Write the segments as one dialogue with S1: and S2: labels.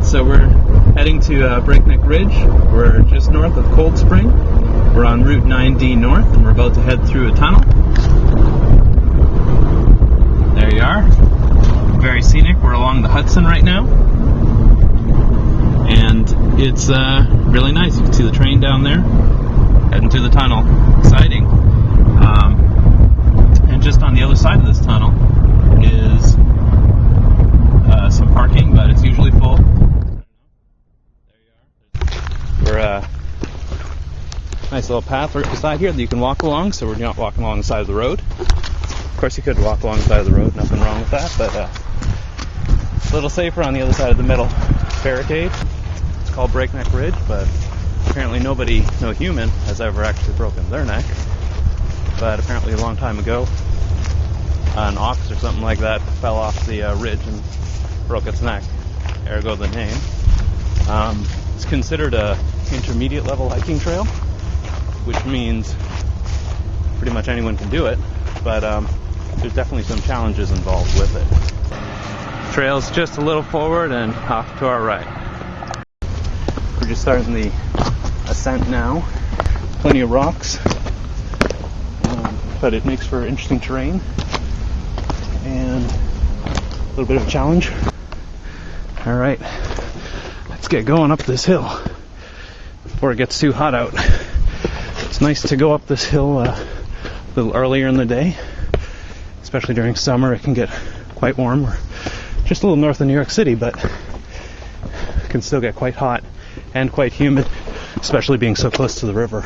S1: So we're heading to Breakneck Ridge. We're just north of Cold Spring. We're on Route 9D north, and we're about to head through a tunnel. There you are. Very scenic. We're along the Hudson right now. And it's really nice. You can see the train down there, heading through the tunnel. Exciting. And just on the other side of this tunnel is some parking, but it's usually full. We're nice little path right beside here that you can walk along, so we're not walking along the side of the road. Of course, you could walk along the side of the road, nothing wrong with that, but a little safer on the other side of the middle barricade. It's called Breakneck Ridge, but apparently no human has ever actually broken their neck. But apparently a long time ago, an ox or something like that fell off the ridge and broke its neck, ergo the name. It's considered a intermediate level hiking trail, which means pretty much anyone can do it, but there's definitely some challenges involved with it. Trail's just a little forward and off to our right. We're just starting the ascent now. Plenty of rocks, but it makes for interesting terrain and a little bit of a challenge. Alright, let's get going up this hill before it gets too hot out. It's nice to go up this hill a little earlier in the day, especially during summer. It can get quite warm. We're just a little north of New York City, but it can still get quite hot and quite humid, especially being so close to the river.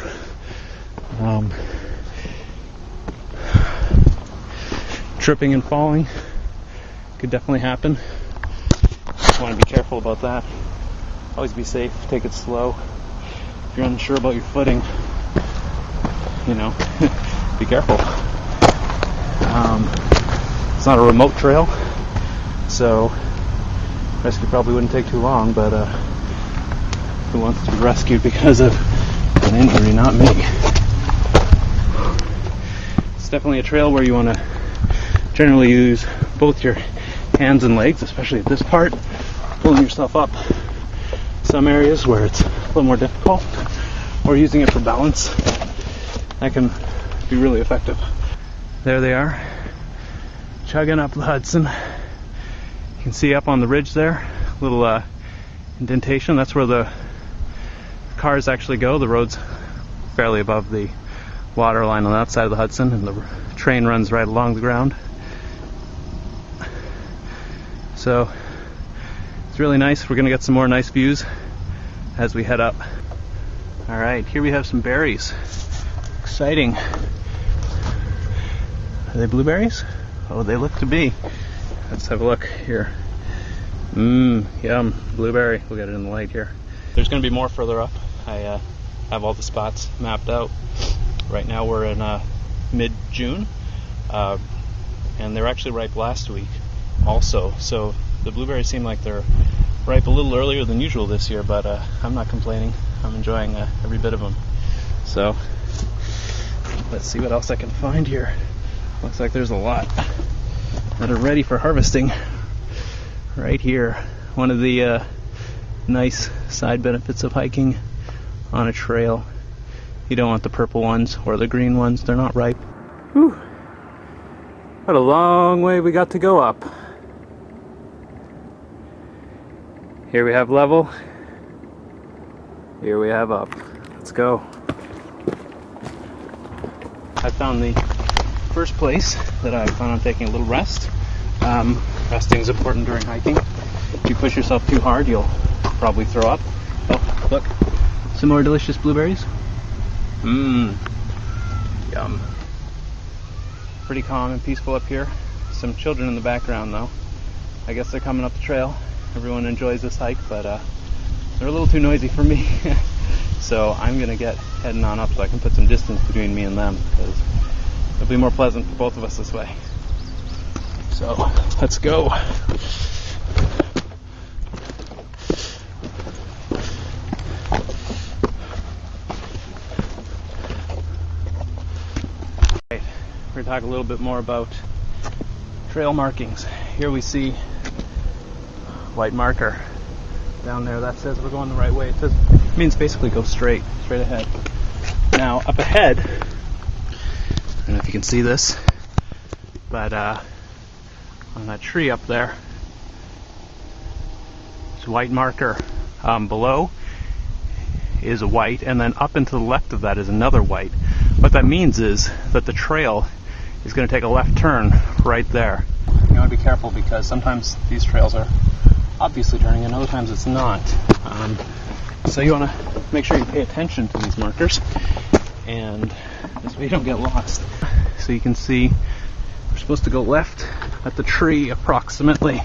S1: Tripping and falling could definitely happen. Just want to be careful about that. Always be safe, take it slow. If you're unsure about your footing, be careful. It's not a remote trail, so rescue probably wouldn't take too long, but who wants to be rescued because of an injury? Not me. It's definitely a trail where you want to generally use both your hands and legs, especially at this part, pulling yourself up. Some areas where it's a little more difficult, or using it for balance, that can be really effective. There they are, chugging up the Hudson. You can see up on the ridge there, a little indentation. That's where the cars actually go. The road's fairly above the water line on that side of the Hudson, and the train runs right along the ground. So it's really nice. We're going to get some more nice views as we head up. Alright, here we have some berries. Exciting. Are they blueberries? Oh, they look to be. Let's have a look here. Yum, blueberry. We'll get it in the light here. There's going to be more further up. I have all the spots mapped out. Right now we're in mid-June, and they were actually ripe last week also. So the blueberries seem like they're ripe a little earlier than usual this year, but I'm not complaining. I'm enjoying every bit of them. So let's see what else I can find here. Looks like there's a lot that are ready for harvesting right here. One of the nice side benefits of hiking on a trail. You don't want the purple ones or the green ones. They're not ripe. Whew. What a long way we got to go up. Here we have level. Here we have up. Let's go. I found the first place that I plan on taking a little rest. Resting is important during hiking. If you push yourself too hard, you'll probably throw up. Oh, look. Some more delicious blueberries. Yum. Pretty calm and peaceful up here. Some children in the background though. I guess they're coming up the trail. Everyone enjoys this hike, but they're a little too noisy for me. So I'm gonna get heading on up so I can put some distance between me and them, because it'll be more pleasant for both of us this way. So let's go. We're going to talk a little bit more about trail markings. Here we see white marker down there that says we're going the right way. It means basically go straight ahead. Now up ahead, I don't know if you can see this, but on that tree up there, there's a white marker. Below is a white, and then up and to the left of that is another white. What that means is that the trail is going to take a left turn right there. You want to be careful because sometimes these trails are obviously turning and other times it's not. So you want to make sure you pay attention to these markers, and this way you don't get lost. So you can see we're supposed to go left at the tree approximately.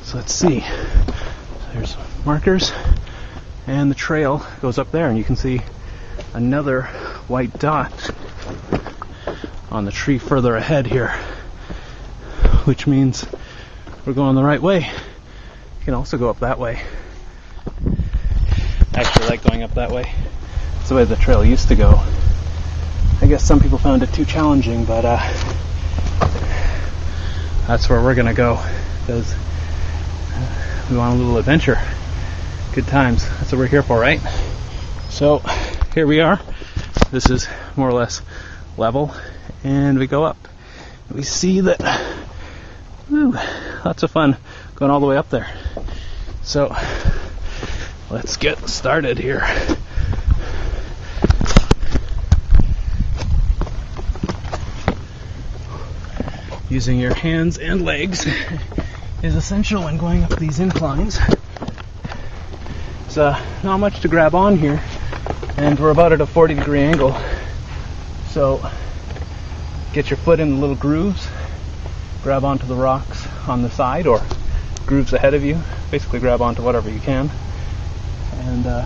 S1: So let's see. There's markers, and the trail goes up there, and you can see another white dot on the tree further ahead here, which means we're going the right way. You can also go up that way. I actually like going up that way. It's the way the trail used to go. I guess some people found it too challenging, but that's where we're gonna go, because we want a little adventure. Good times. That's what we're here for, right? So here we are. This is more or less level, and we go up. We see that, lots of fun going all the way up there. So let's get started here. Using your hands and legs is essential when going up these inclines. There's not much to grab on here, and we're about at a 40-degree angle. So get your foot in the little grooves, grab onto the rocks on the side or grooves ahead of you. Basically grab onto whatever you can, and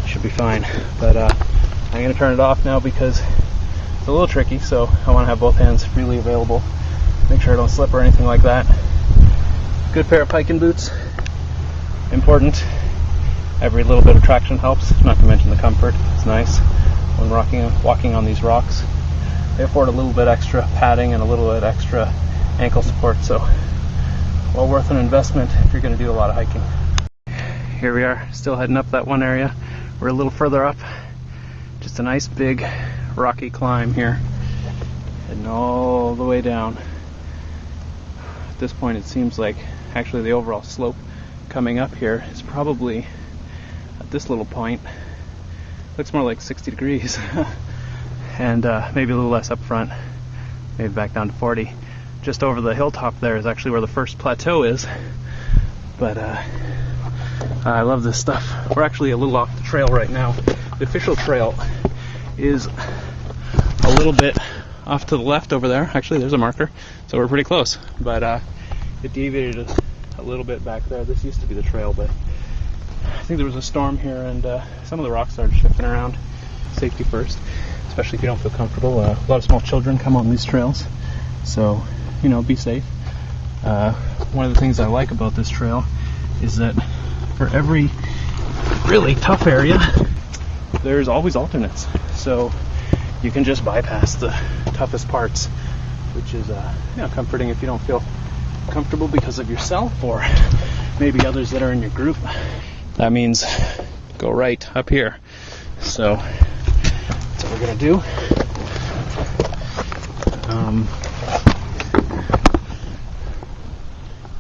S1: should be fine. But I'm going to turn it off now because it's a little tricky, so I want to have both hands freely available. Make sure I don't slip or anything like that. Good pair of hiking boots, important. Every little bit of traction helps, not to mention the comfort. It's nice when walking on these rocks. They afford a little bit extra padding and a little bit extra ankle support, so well worth an investment if you're going to do a lot of hiking. Here we are, still heading up that one area. We're a little further up. Just a nice big rocky climb here, heading all the way down. At this point it seems like actually the overall slope coming up here is probably at this little point looks more like 60 degrees and maybe a little less up front, maybe back down to 40. Just over the hilltop there is actually where the first plateau is, but I love this stuff. We're actually a little off the trail right now. The official trail is a little bit off to the left over there. Actually, there's a marker, so we're pretty close, but it deviated a little bit back there. This used to be the trail, but I think there was a storm here, and some of the rocks started shifting around. Safety first, especially if you don't feel comfortable. A lot of small children come on these trails, so be safe. One of the things I like about this trail is that for every really tough area, there's always alternates, so you can just bypass the toughest parts, which is comforting if you don't feel comfortable because of yourself or maybe others that are in your group. That means go right up here. So that's what we're gonna do.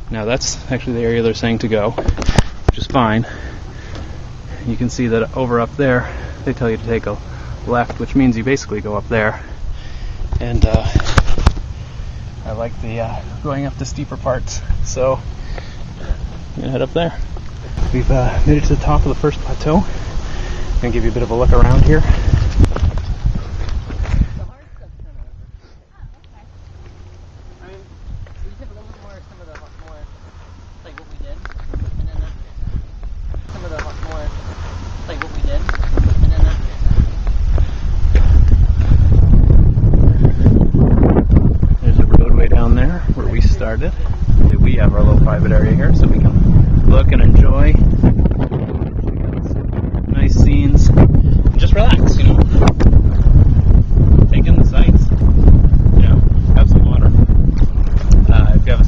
S1: Now that's actually the area they're saying to go, which is fine. You can see that over up there they tell you to take a left, which means you basically go up there. And I like the going up the steeper parts, so I'm gonna head up there. We've made it to the top of the first plateau. I'm gonna give you a bit of a look around here. We have our little private area here so we can look and enjoy nice scenes and just relax, take in the sights, have some water. If you have a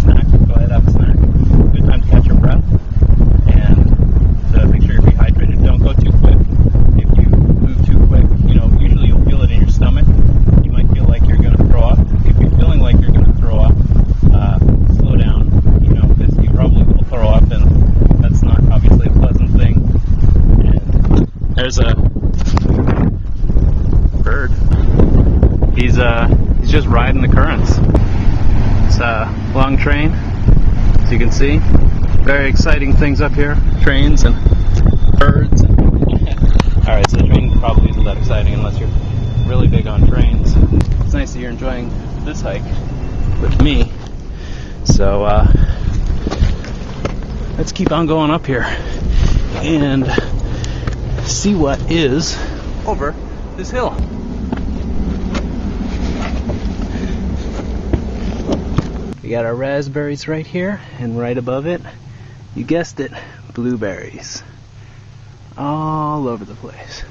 S1: just riding the currents. It's a long train, as you can see. Very exciting things up here. Trains and birds. Alright, so the train probably isn't that exciting unless you're really big on trains. It's nice that you're enjoying this hike with me. So let's keep on going up here and see what is over this hill. We got our raspberries right here, and right above it, you guessed it, blueberries. All over the place.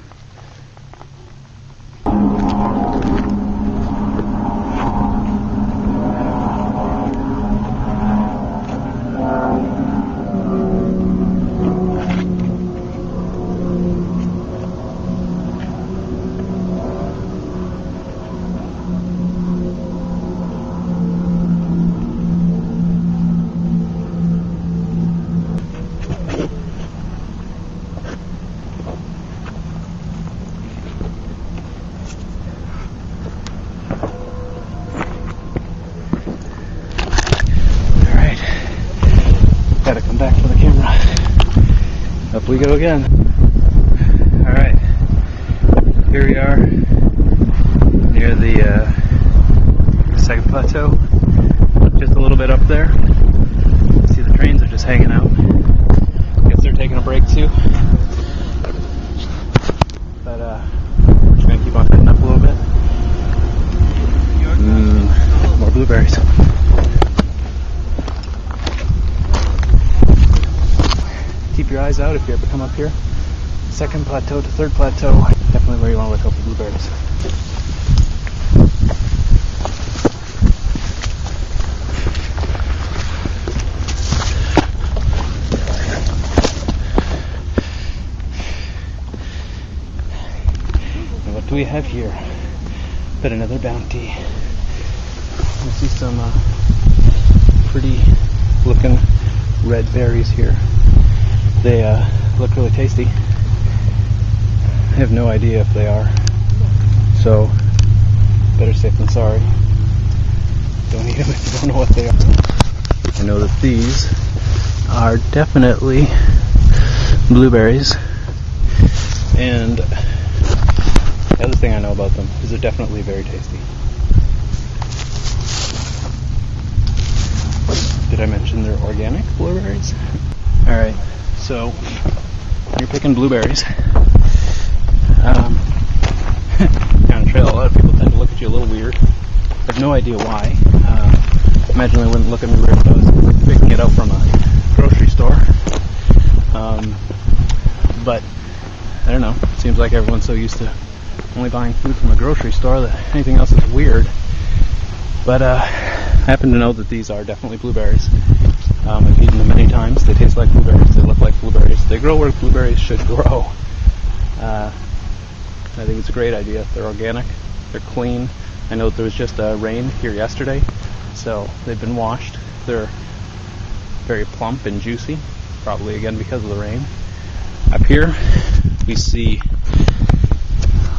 S1: Gotta come back for the camera. Up we go again. Alright, here we are near the second plateau. Just a little bit up there. See, the trains are just hanging out. Guess they're taking a break too. But we're just gonna keep on heading up a little bit. More blueberries. Keep your eyes out if you ever come up here. Second plateau to third plateau, definitely where you want to look out for blueberries. And what do we have here? But another bounty. I see some pretty looking red berries here. They look really tasty. I have no idea if they are, so better safe than sorry. Don't eat them if you don't know what they are. I know that these are definitely blueberries, and the other thing I know about them is they're definitely very tasty. Did I mention they're organic blueberries? Alright. So, when you're picking blueberries, down the trail, a lot of people tend to look at you a little weird. I have no idea why. Imagine they wouldn't look at me weird if I was picking it out from a grocery store. But, I don't know, it seems like everyone's so used to only buying food from a grocery store that anything else is weird. But I happen to know that these are definitely blueberries. I've eaten them many times. They taste like blueberries. They look like blueberries. They grow where blueberries should grow. I think it's a great idea. They're organic. They're clean. I know there was just rain here yesterday, so they've been washed. They're very plump and juicy, probably again because of the rain. Up here, we see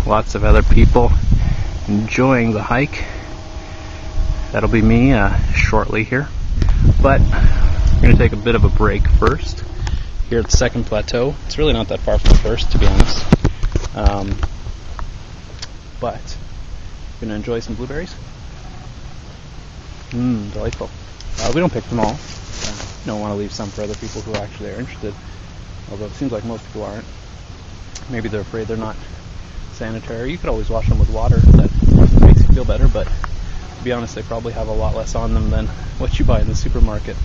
S1: lots of other people enjoying the hike. That'll be me shortly here. But we're going to take a bit of a break first here at the second plateau. It's really not that far from the first, to be honest. But we're going to enjoy some blueberries. Delightful. We don't pick them all. Don't want to leave some for other people who actually are interested. Although it seems like most people aren't. Maybe they're afraid they're not sanitary. You could always wash them with water if that makes you feel better, but to be honest, they probably have a lot less on them than what you buy in the supermarket.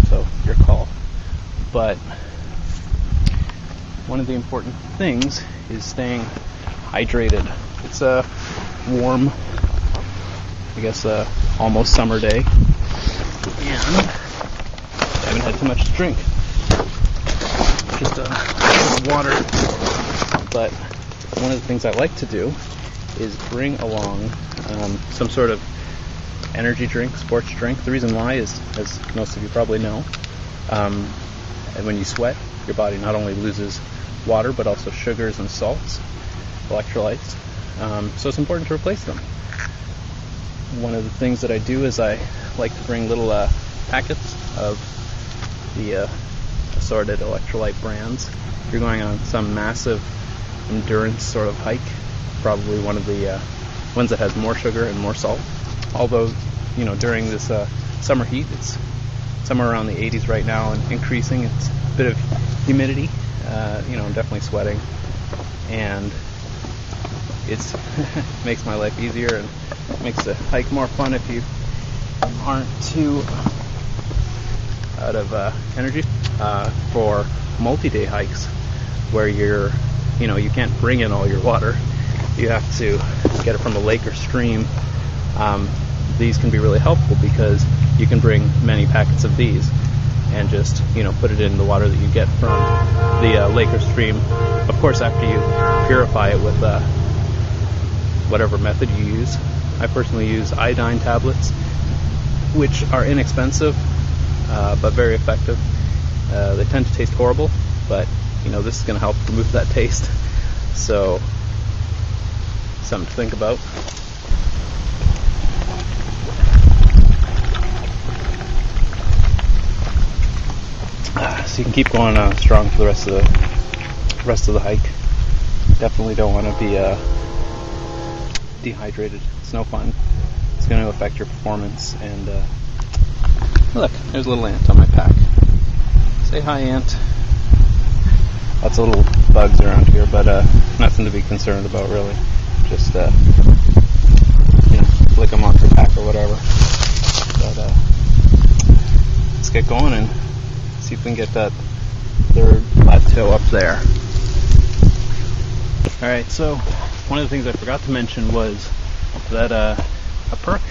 S1: So, your call. But one of the important things is staying hydrated. It's a warm, I guess, almost summer day, and I haven't had too much to drink. Just water. But one of the things I like to do is bring along some sort of energy drink, sports drink. The reason why is, as most of you probably know, and when you sweat, your body not only loses water but also sugars and salts, electrolytes. So it's important to replace them. one of the things that I do is I like to bring little packets of the assorted electrolyte brands. If you're going on some massive endurance sort of hike, probably one of the ones that has more sugar and more salt. Although, during this summer heat, it's somewhere around the 80s right now and increasing. It's a bit of humidity, I'm definitely sweating, and it's makes my life easier and makes the hike more fun if you aren't too out of energy. For multi-day hikes where you can't bring in all your water, you have to get it from a lake or stream. These can be really helpful because you can bring many packets of these and just put it in the water that you get from the lake or stream. Of course, after you purify it with whatever method you use. I personally use iodine tablets, which are inexpensive but very effective. They tend to taste horrible, but this is going to help remove that taste. So, something to think about. So you can keep going strong for the rest of the hike. Definitely don't want to be dehydrated. It's no fun. It's going to affect your performance. And look, there's a little ant on my pack. Say hi, ant. Lots of little bugs around here, but nothing to be concerned about, really. Just flick them off your pack or whatever. But let's get going and see if we can get that third plateau up there. Alright, so one of the things I forgot to mention was that a perk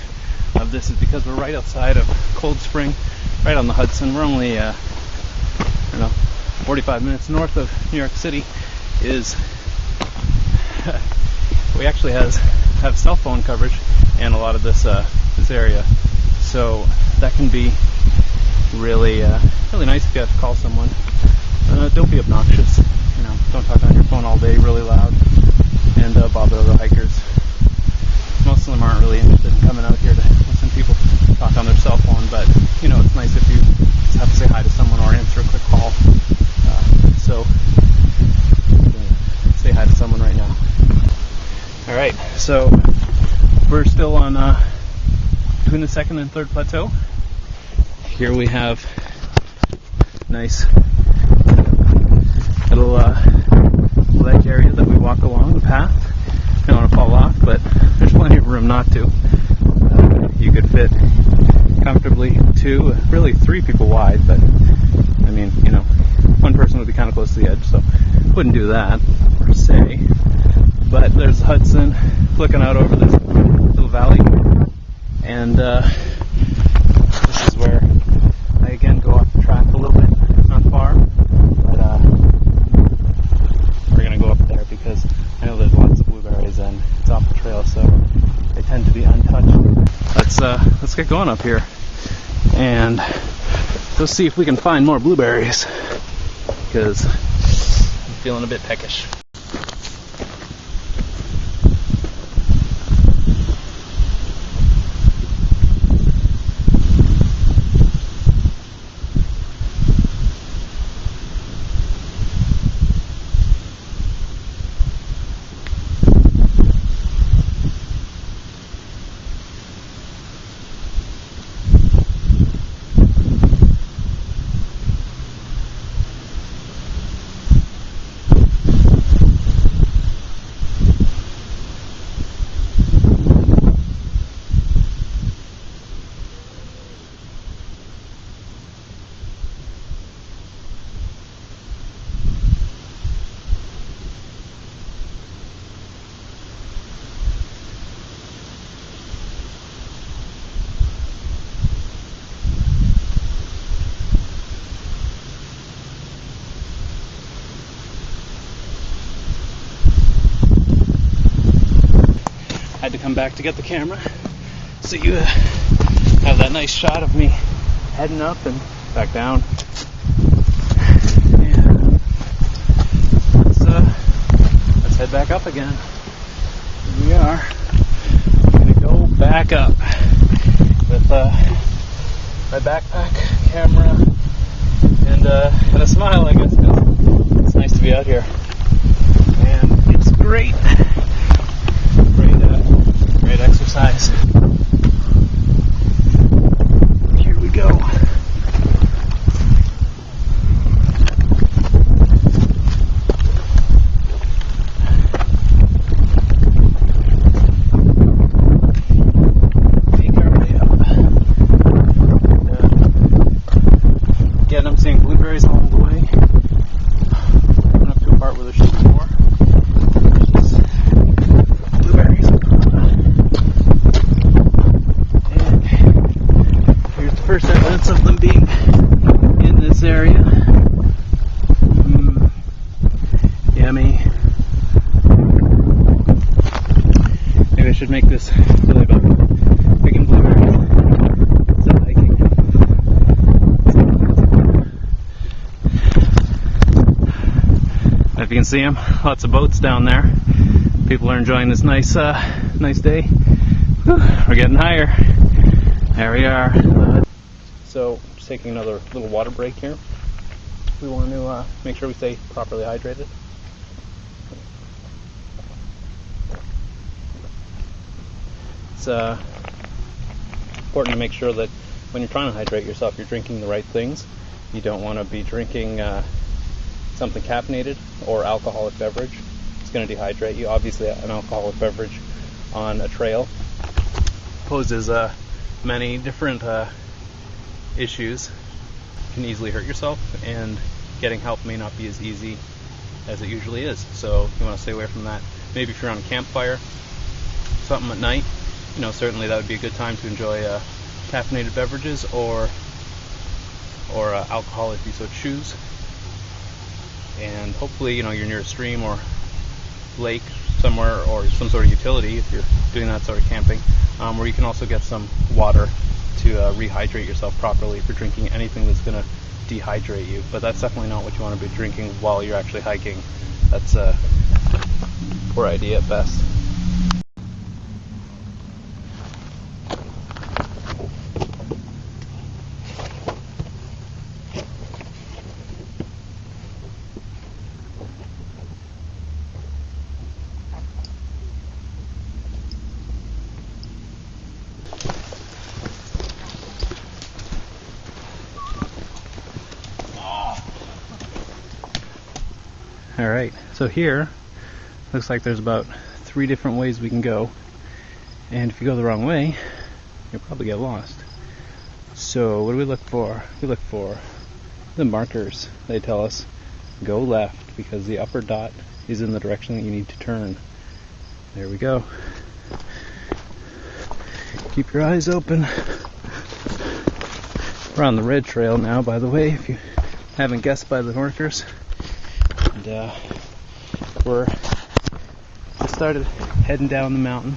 S1: of this is because we're right outside of Cold Spring, right on the Hudson. We're only 45 minutes north of New York City. We actually have cell phone coverage in a lot of this area, so that can be really nice if you have to call someone. Don't be obnoxious. Don't talk on your phone all day really loud and bother other hikers. Most of them aren't really interested in coming out here to listen to people talk on their cell phone, but it's nice if you just have to say hi to someone or answer a quick call. So say hi to someone right now. Alright, so we're still on between the second and third plateau. Here we have nice little ledge area that we walk along the path. Don't want to fall off, but there's plenty of room not to. You could fit comfortably 2, really 3 people wide, but one person would be kind of close to the edge, so wouldn't do that per se. But there's the Hudson looking out over this little valley, and this is where I again go off the track a little bit, not far, but we're gonna go up there because I know there's lots of blueberries and it's off the trail, so they tend to be untouched. Let's get going up here and let's see if we can find more blueberries, because I'm feeling a bit peckish. Had to come back to get the camera so you have that nice shot of me heading up and back down. And let's head back up again. Here we are. I'm gonna go back up with my backpack, camera, and a smile, I guess. It's nice to be out here, and it's great exercise. Here we go. Again, I'm seeing blueberries along the way. Coming up to a part where there should be more. Blueberries. And here's the first evidence of them being in this area. Yummy. Maybe I should make this really about picking blueberries. Instead of hiking. If you can see them, lots of boats down there. People are enjoying this nice day. Whew, we're getting higher. There we are. So, just taking another little water break here. We want to make sure we stay properly hydrated. It's important to make sure that when you're trying to hydrate yourself, you're drinking the right things. You don't want to be drinking something caffeinated or alcoholic beverage. It's going to dehydrate you. Obviously, an alcoholic beverage on a trail poses many different issues. You can easily hurt yourself, and getting help may not be as easy as it usually is. So you want to stay away from that. Maybe if you're on a campfire, something at night, certainly that would be a good time to enjoy caffeinated beverages or alcohol if you so choose. And hopefully, you're near a stream or lake somewhere, or some sort of utility if you're doing that sort of camping, where you can also get some water to rehydrate yourself properly if you're drinking anything that's going to dehydrate you. But that's definitely not what you want to be drinking while you're actually hiking. That's a poor idea at best. Alright, so here looks like there's about 3 different ways we can go, and if you go the wrong way, you'll probably get lost. So what do we look for? We look for the markers. They tell us go left because the upper dot is in the direction that you need to turn. There we go. Keep your eyes open. We're on the red trail now, by the way, if you haven't guessed by the markers. And we're just started heading down the mountain,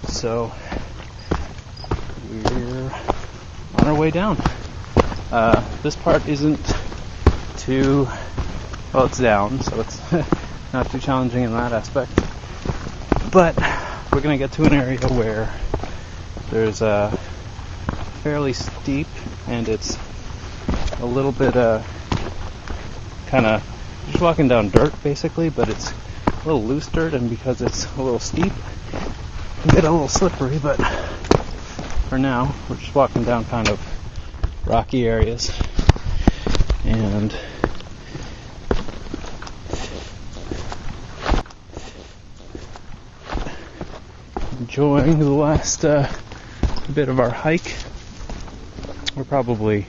S1: so we're on our way down. This part isn't too, well, it's down, so it's not too challenging in that aspect. But we're going to get to an area where there's a fairly steep, and it's a little bit kind of just walking down dirt basically, but it's a little loose dirt, and because it's a little steep, it can get a little slippery. But for now, we're just walking down kind of rocky areas, and enjoying the last bit of our hike. We're probably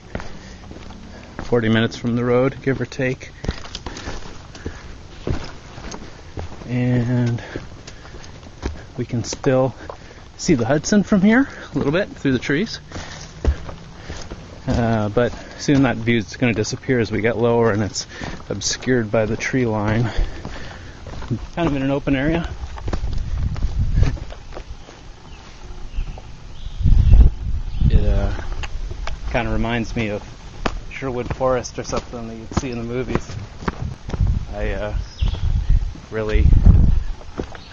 S1: 40 minutes from the road, give or take. And we can still see the Hudson from here a little bit through the trees. But soon that view is going to disappear as we get lower and it's obscured by the tree line. Kind of in an open area. It kind of reminds me of Sherwood Forest or something that you'd see in the movies. I really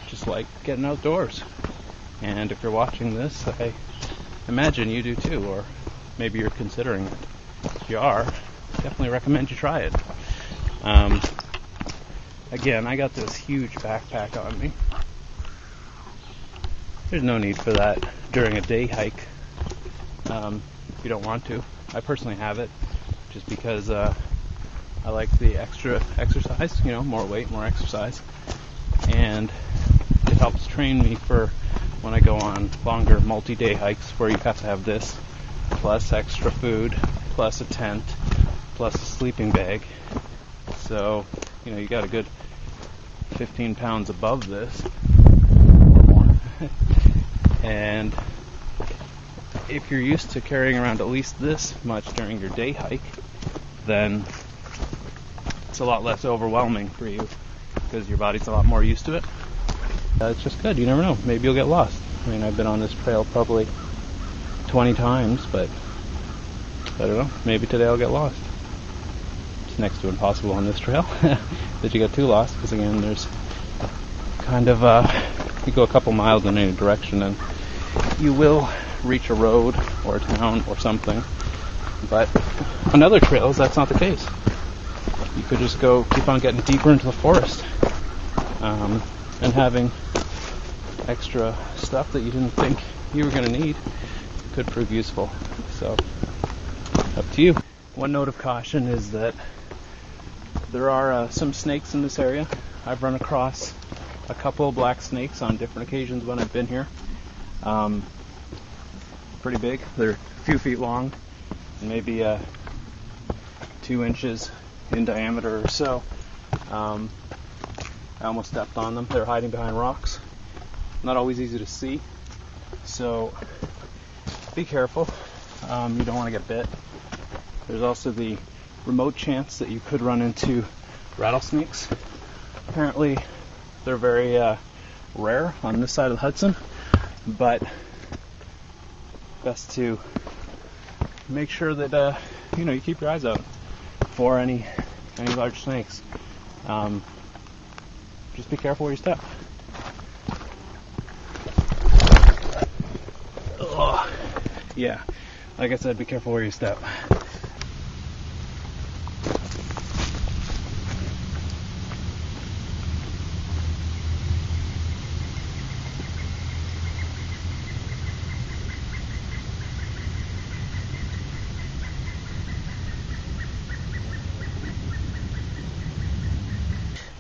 S1: just like getting outdoors. And if you're watching this, I imagine you do too, or maybe you're considering it. If you are, definitely recommend you try it. Again, I got this huge backpack on me. There's no need for that during a day hike if you don't want to. I personally have it just because I like the extra exercise, more weight, more exercise. And it helps train me for when I go on longer multi-day hikes where you have to have this, plus extra food, plus a tent, plus a sleeping bag. So, you got a good 15 pounds above this, or more. And if you're used to carrying around at least this much during your day hike, then it's a lot less overwhelming for you because your body's a lot more used to it. It's just good. You never know. Maybe you'll get lost. I mean, I've been on this trail probably 20 times, but I don't know. Maybe today I'll get lost. It's next to impossible on this trail that you get too lost, because again, there's kind of you go a couple miles in any direction and you will reach a road or a town or something. But on other trails, that's not the case. You could just keep on getting deeper into the forest, and having extra stuff that you didn't think you were going to need could prove useful. So, up to you. One note of caution is that there are some snakes in this area. I've run across a couple of black snakes on different occasions when I've been here. Pretty big. They're a few feet long, and maybe 2 inches in diameter or so. I almost stepped on them. They're hiding behind rocks. Not always easy to see, so be careful. You don't want to get bit. There's also the remote chance that you could run into rattlesnakes. Apparently they're very rare on this side of the Hudson, but best to make sure that you keep your eyes out for any large snakes. Just be careful where you step. Ugh. Yeah, like I said, be careful where you step.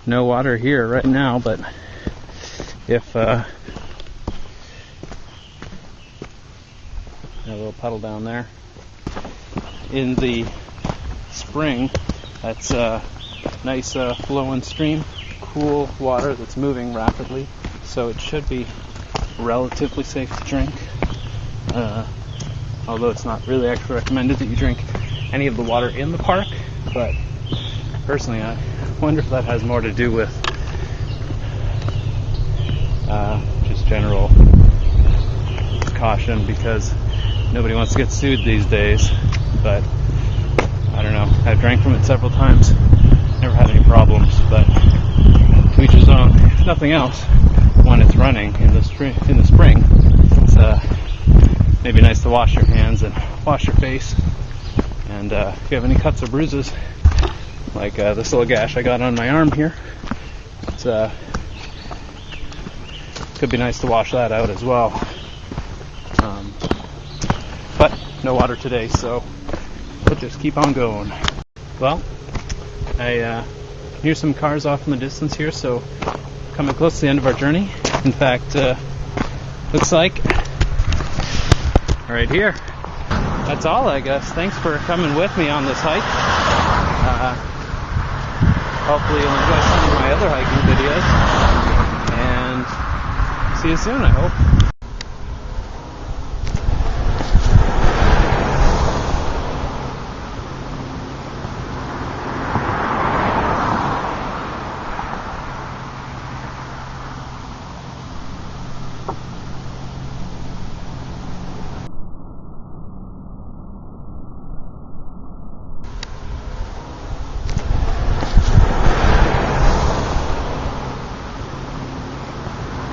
S1: No water here right now, but if a little puddle down there. In the spring, that's a nice flowing stream, cool water that's moving rapidly, so it should be relatively safe to drink. Although it's not really actually recommended that you drink any of the water in the park, but personally I wonder if that has more to do with just general caution, because nobody wants to get sued these days. But I don't know, I've drank from it several times, never had any problems, but to each his own. If nothing else, when it's running in the spring, it's maybe nice to wash your hands and wash your face. And if you have any cuts or bruises, like this little gash I got on my arm here, it's could be nice to wash that out as well. But no water today, so we'll just keep on going. Well, I hear some cars off in the distance here, so coming close to the end of our journey. In fact, looks like right here. That's all, I guess. Thanks for coming with me on this hike. Hopefully you'll enjoy some of my other hiking videos, and see you soon, I hope.